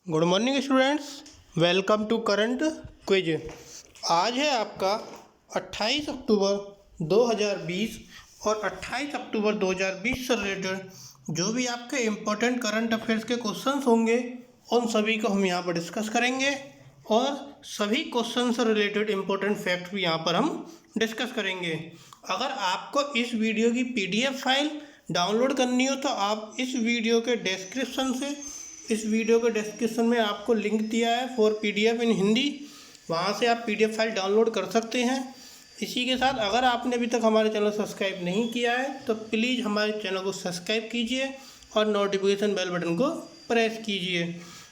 Good morning students, welcome to current quiz. आज है आपका 28 अक्टूबर 2020 और 28 अक्टूबर 2020 से रिलेटेड जो भी आपके इम्पोर्टेंट करंट अफेयर्स के क्वेश्चंस होंगे उन सभी को हम यहाँ पर डिस्कस करेंगे और सभी क्वेश्चन से रिलेटेड इम्पोर्टेंट फैक्ट भी यहाँ पर हम डिस्कस करेंगे। अगर आपको इस वीडियो की PDF फाइल डाउनलोड करनी हो तो आप इस वीडियो के डिस्क्रिप्शन में आपको लिंक दिया है फॉर PDF इन हिंदी, वहाँ से आप PDF फाइल डाउनलोड कर सकते हैं। इसी के साथ अगर आपने अभी तक हमारे चैनल सब्सक्राइब नहीं किया है तो प्लीज़ हमारे चैनल को सब्सक्राइब कीजिए और नोटिफिकेशन बेल बटन को प्रेस कीजिए।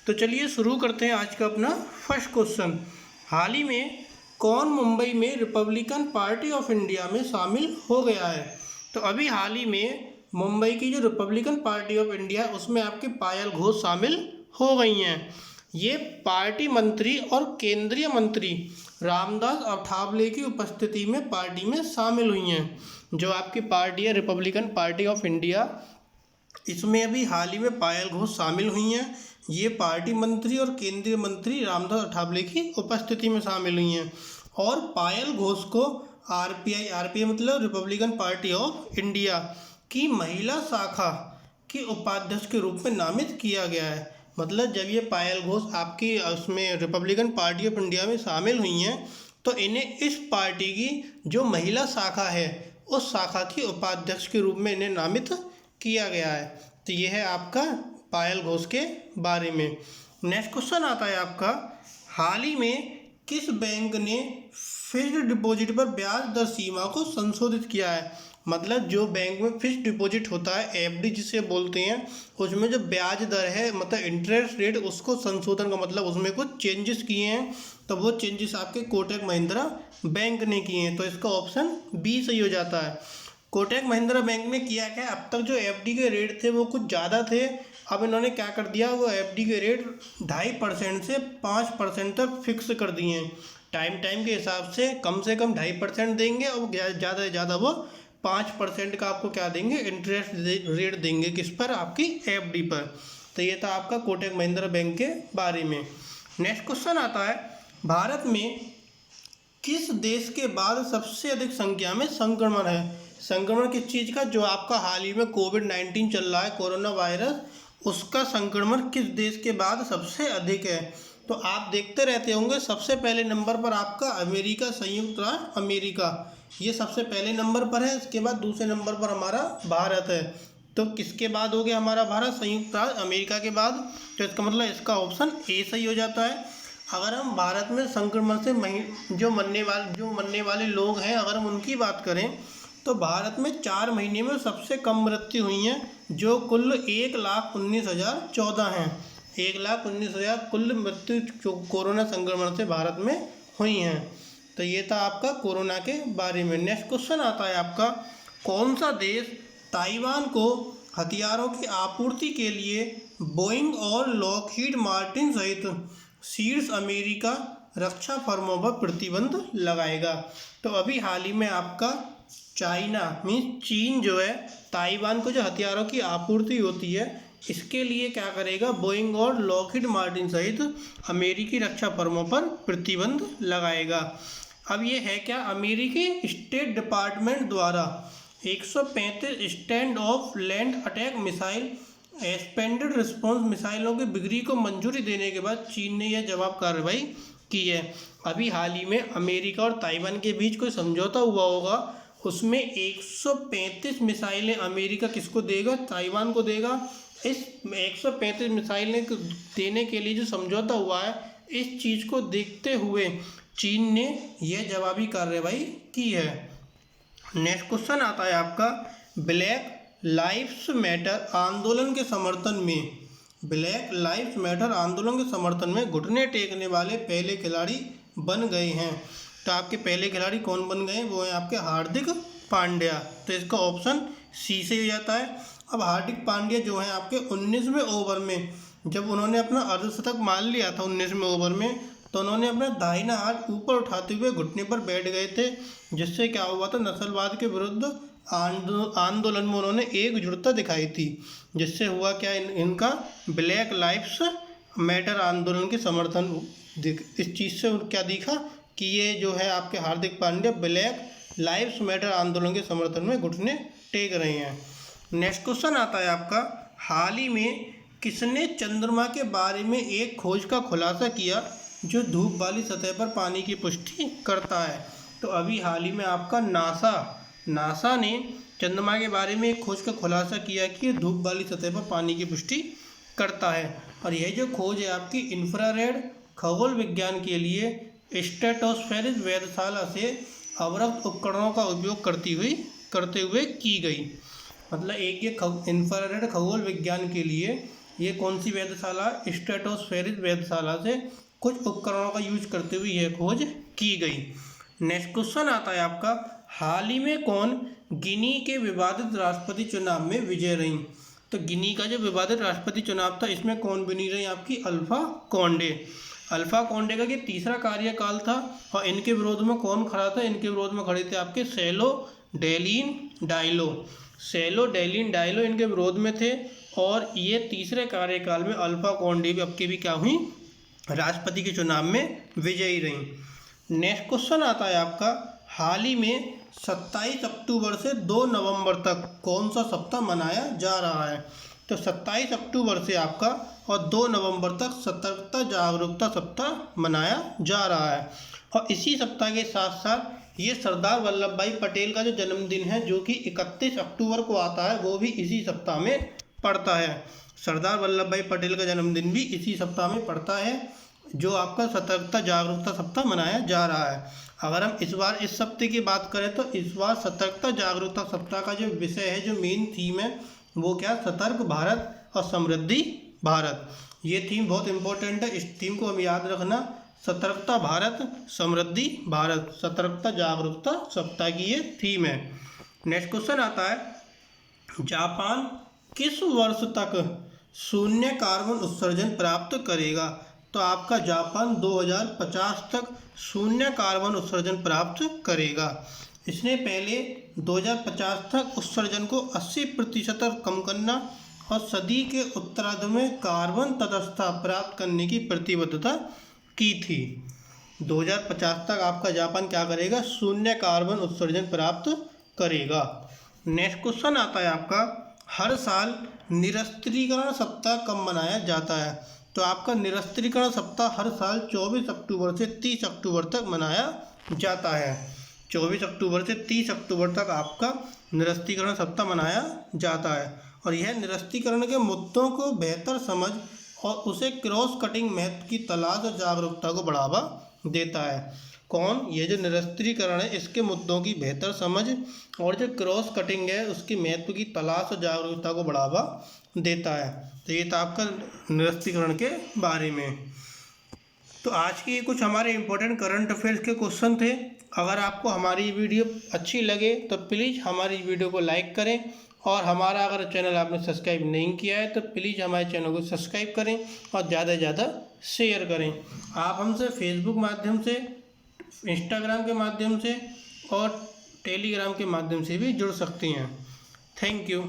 तो चलिए शुरू करते हैं आज का अपना फर्स्ट क्वेश्चन। हाल ही में कौन मुंबई में रिपब्लिकन पार्टी ऑफ इंडिया में शामिल हो गया है? तो अभी हाल ही में मुंबई की जो रिपब्लिकन पार्टी ऑफ इंडिया है उसमें आपके पायल घोष शामिल हो गई हैं। ये पार्टी मंत्री और केंद्रीय मंत्री रामदास अठावले की उपस्थिति में पार्टी में शामिल हुई हैं। जो आपकी पार्टी है रिपब्लिकन पार्टी ऑफ इंडिया, इसमें अभी हाल ही में पायल घोष शामिल हुई हैं। ये पार्टी मंत्री और केंद्रीय मंत्री रामदास अठावले की उपस्थिति में शामिल हुई हैं और पायल घोष को आरपीआई मतलब रिपब्लिकन पार्टी ऑफ इंडिया की महिला शाखा के उपाध्यक्ष के रूप में नामित किया गया है। मतलब जब ये पायल घोष आपकी उसमें रिपब्लिकन पार्टी ऑफ इंडिया में शामिल हुई हैं तो इन्हें इस पार्टी की जो महिला शाखा है उस शाखा की उपाध्यक्ष के रूप में इन्हें नामित किया गया है। तो ये है आपका पायल घोष के बारे में। नेक्स्ट क्वेश्चन आता है आपका, हाल ही में किस बैंक ने फिक्स्ड डिपॉजिट पर ब्याज दर सीमा को संशोधित किया है? मतलब जो बैंक में फिक्स्ड डिपॉजिट होता है FD जिसे बोलते हैं, उसमें जो ब्याज दर है मतलब इंटरेस्ट रेट, उसको संशोधन का मतलब उसमें कुछ चेंजेस किए हैं। तो वो चेंजेस आपके कोटक महिंद्रा बैंक ने किए हैं। तो इसका ऑप्शन B सही हो जाता है। कोटक महिंद्रा बैंक ने किया क्या, अब तक जो FD के रेट थे वो कुछ ज़्यादा थे, अब इन्होंने क्या कर दिया, वो FD के रेट 2.5% से 5% तक फिक्स कर दिए हैं। टाइम के हिसाब से कम 2.5% देंगे और ज़्यादा से ज़्यादा वो 5% का आपको क्या देंगे, इंटरेस्ट रेट देंगे। किस पर? आपकी FD पर। तो ये था आपका कोटक महिंद्रा बैंक के बारे में। नेक्स्ट क्वेश्चन आता है, भारत में किस देश के बाद सबसे अधिक संख्या में संक्रमण है? संक्रमण किस चीज़ का? जो आपका हाल ही में कोविड-19 चल रहा है, कोरोना वायरस, उसका संक्रमण किस देश के बाद सबसे अधिक है? तो आप देखते रहते होंगे, सबसे पहले नंबर पर आपका अमेरिका, संयुक्त राष्ट्र अमेरिका, ये सबसे पहले नंबर पर है। इसके बाद दूसरे नंबर पर हमारा भारत है। तो किसके बाद हो गया हमारा भारत? संयुक्त राष्ट्र अमेरिका के बाद। तो इसका मतलब इसका ऑप्शन A सही हो जाता है। अगर हम भारत में संक्रमण से जो मरने वाले लोग हैं, अगर हम उनकी बात करें तो भारत में 4 महीने में सबसे कम मृत्यु हुई हैं, जो कुल 1,19,014 हैं। 1,19,000 कुल मृत्यु कोरोना संक्रमण से भारत में हुई हैं। तो ये था आपका कोरोना के बारे में। नेक्स्ट क्वेश्चन आता है आपका, कौन सा देश ताइवान को हथियारों की आपूर्ति के लिए बोइंग और लॉकहीड मार्टिन सहित शीर्ष अमेरिका रक्षा फर्मों पर प्रतिबंध लगाएगा? तो अभी हाल ही में आपका चाइना मीन्स चीन जो है, ताइवान को जो हथियारों की आपूर्ति होती है इसके लिए क्या करेगा, बोइंग और लॉकहीड मार्टिन सहित अमेरिकी रक्षा फर्मों पर प्रतिबंध लगाएगा। अब ये है क्या, अमेरिकी स्टेट डिपार्टमेंट द्वारा 135 stand of land attack missile expanded response मिसाइलों की बिक्री को मंजूरी देने के बाद चीन ने यह जवाब कार्रवाई की है। अभी हाल ही में अमेरिका और ताइवान के बीच कोई समझौता हुआ होगा, उसमें 135 मिसाइलें अमेरिका किसको देगा, ताइवान को देगा। इस 135 मिसाइलें देने के लिए जो समझौता हुआ है, इस चीज़ को देखते हुए चीन ने यह जवाबी कार्रवाई की है। नेक्स्ट क्वेश्चन आता है आपका, ब्लैक लाइव्स मैटर आंदोलन के समर्थन में घुटने टेकने वाले पहले खिलाड़ी बन गए हैं। तो आपके पहले खिलाड़ी कौन बन गए? वो है आपके हार्दिक पांड्या। तो इसका ऑप्शन C से हो जाता है। अब हार्दिक पांड्या जो है आपके 19वें ओवर में जब उन्होंने अपना अर्धशतक मार लिया था 19वें ओवर में, तो उन्होंने अपना दाहिना हाथ ऊपर उठाते हुए घुटने पर बैठ गए थे, जिससे क्या हुआ था, नस्लवाद के विरुद्ध आंदोलन में उन्होंने एकजुटता दिखाई थी, जिससे हुआ क्या, इनका ब्लैक लाइव्स मैटर आंदोलन के समर्थन इस चीज़ से क्या दिखा कि ये जो है आपके Hardik Pandya black lives matter आंदोलन के समर्थन में घुटने टेक रहे हैं। नेक्स्ट क्वेश्चन आता है आपका, हाल ही में किसने चंद्रमा के बारे में एक खोज का खुलासा किया जो धूप वाली सतह पर पानी की पुष्टि करता है? तो अभी हाल ही में आपका नासा ने चंद्रमा के बारे में एक खोज का खुलासा किया कि धूप वाली सतह पर पानी की पुष्टि करता है। और यह जो खोज है आपकी इंफ्रारेड खगोल विज्ञान के लिए स्ट्रेटोस्फेरिक वेधशाला से अवरक्त उपकरणों का उपयोग करते हुए की गई। मतलब एक ये इंफ्रारेड खगोल विज्ञान के लिए ये कौन सी वेधशाला, स्ट्रेटोस्फेरिक वेधशाला से कुछ उपकरणों का यूज करते हुए यह खोज की गई। नेक्स्ट क्वेश्चन आता है आपका, हाल ही में कौन गिनी के विवादित राष्ट्रपति चुनाव में विजय रही? तो गिनी का जो विवादित राष्ट्रपति चुनाव था इसमें कौन बनी रही? आपकी अल्फा कॉन्डे का ये तीसरा कार्यकाल था। और इनके विरोध में कौन खड़ा था? इनके विरोध में खड़े थे आपके सेलो डेलिन डायलो इनके विरोध में थे। और ये तीसरे कार्यकाल में अल्फा कॉन्डे भी अब के भी क्या हुई, राष्ट्रपति के चुनाव में विजयी रही। नेक्स्ट क्वेश्चन आता है आपका, हाल ही में 27 अक्टूबर से 2 नवंबर तक कौन सा सप्ताह मनाया जा रहा है? तो 27 अक्टूबर से आपका और 2 नवंबर तक सतर्कता जागरूकता सप्ताह मनाया जा रहा है। और इसी सप्ताह के साथ साथ ये सरदार वल्लभ भाई पटेल का जो जन्मदिन है जो कि 31 अक्टूबर को आता है वो भी इसी सप्ताह में पड़ता है। सरदार वल्लभ भाई पटेल का जन्मदिन भी इसी सप्ताह में पड़ता है जो आपका सतर्कता जागरूकता सप्ताह मनाया जा रहा है। अगर हम इस बार इस सप्ताह की बात करें तो इस बार सतर्कता जागरूकता सप्ताह का जो विषय है, जो मेन थीम है वो क्या, सतर्क भारत और समृद्धि भारत। ये थीम बहुत इंपॉर्टेंट है, इस थीम को हम याद रखना। सतर्कता भारत समृद्धि भारत, सतर्कता जागरूकता सप्ताह की ये थीम है। नेक्स्ट क्वेश्चन आता है, जापान किस वर्ष तक शून्य कार्बन उत्सर्जन प्राप्त करेगा? तो आपका जापान 2050 तक शून्य कार्बन उत्सर्जन प्राप्त करेगा। इसने पहले 2050 तक उत्सर्जन को 80% तक कम करना और सदी के उत्तरार्ध में कार्बन तटस्थता प्राप्त करने की प्रतिबद्धता की थी। 2050 तक आपका जापान क्या करेगा, शून्य कार्बन उत्सर्जन प्राप्त करेगा। नेक्स्ट क्वेश्चन आता है आपका, हर साल निरस्त्रीकरण सप्ताह कब मनाया जाता है? तो आपका निरस्त्रीकरण सप्ताह हर साल 24 अक्टूबर से 30 अक्टूबर तक मनाया जाता है। 24 अक्टूबर से 30 अक्टूबर तक आपका निरस्त्रीकरण सप्ताह मनाया जाता है। और यह निरस्त्रीकरण के मुद्दों को बेहतर समझ और उसे क्रॉस कटिंग महत्व की तलाश और जागरूकता को बढ़ावा देता है। कौन? ये जो निरस्त्रीकरण है इसके मुद्दों की बेहतर समझ और जो क्रॉस कटिंग है उसकी महत्व की तलाश और जागरूकता को बढ़ावा देता है। तो ये था आपका निरस्त्रीकरण के बारे में। तो आज की कुछ हमारे इम्पोर्टेंट करंट अफेयर्स के क्वेश्चन थे। अगर आपको हमारी वीडियो अच्छी लगे तो प्लीज़ हमारी वीडियो को लाइक करें और हमारा अगर चैनल आपने सब्सक्राइब नहीं किया है तो प्लीज़ हमारे चैनल को सब्सक्राइब करें और ज़्यादा से ज़्यादा शेयर करें। आप हमसे फेसबुक माध्यम से, इंस्टाग्राम के माध्यम से और टेलीग्राम के माध्यम से भी जुड़ सकती हैं। Thank you.